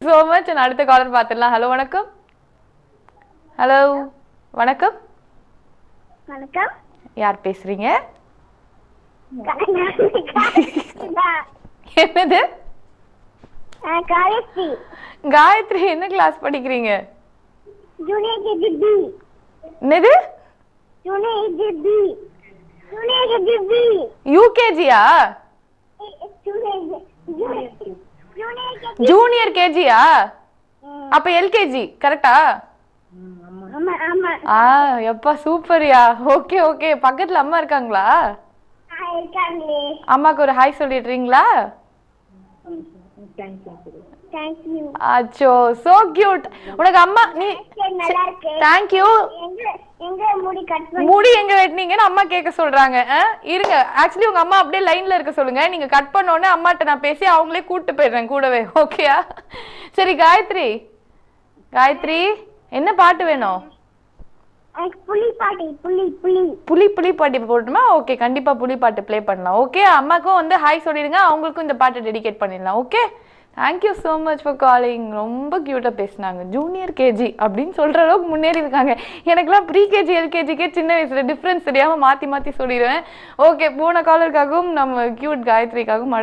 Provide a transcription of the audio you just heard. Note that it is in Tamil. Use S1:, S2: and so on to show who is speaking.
S1: so much. நான் அடுத்த காலர் பார்த்துடலாம். ஹலோ வணக்கம். ஹலோ வணக்கம்.
S2: வணக்கம்.
S1: யார் பேசுறீங்க? என்னது?
S2: காயத்ரி.
S1: காயத்ரி என்ன கிளாஸ் படிக்கிறீங்க?
S2: Junior KG B.
S1: என்னது?
S2: Junior KG B. Junior KG B.
S1: யூகேஜியா? ஜூனியர் கேஜியா? அப்ப எல்கேஜி கரெக்ட்டா?
S2: ஆமா ஆமா.
S1: எப்பா சூப்பர்யா. Okay okay. பக்கத்துல அம்மா இருக்காங்களா?
S2: இருக்காங்களே.
S1: அம்மாக்கு ஒரு ஹாய் சொல்லிடுறீங்களா?
S2: Thank you.
S1: அச்சோ so cute. உனக்கு அம்மா நீ
S2: நல்லா இருக்கு.
S1: Thank you.
S2: எங்க முடி கட் பண்ணி
S1: முடி எங்க வெட்டினீங்கன்னு அம்மா கேட்க சொல்றாங்க. இருங்க ஆக்சுவலி உங்க அம்மா அப்படியே லைன்ல இருக்க சொல்லுங்க. நீங்க கட் பண்ண உடனே அம்மாட்ட நான் பேசி அவங்களே கூட்டிட்டு போயிடுறேன் கூடவே. ஓகேயா? சரி காயத்ரி. காயத்ரி என்ன பாட்டு வேணும்?
S2: புலி பாட்டு. புலி புலி
S1: புலி புலி பாட்டு போட்டுமா? ஓகே கண்டிப்பா புலி பாட்டு ப்ளே பண்ணலாம். ஓகே அம்மாக்கும் வந்து ஹாய் சொல்லிடுங்க. அவங்களுக்கும் இந்த பாட்டை டெடிகேட் பண்ணிடலாம். Okay thank you so much for calling. ரொம்ப க்யூட்டாக பேசினாங்க. ஜூனியர் கேஜி அப்படின்னு சொல்கிற அளவுக்கு முன்னேறி இருக்காங்க. எனக்குலாம் ப்ரீ கேஜி எல்கேஜிக்கே சின்ன வயசில் டிஃப்ரென்ஸ் தெரியாமல் மாற்றி மாற்றி சொல்லிடுவேன். ஓகே போன காலருக்காகவும் நம்ம க்யூட் காயத்ரிக்காகவும்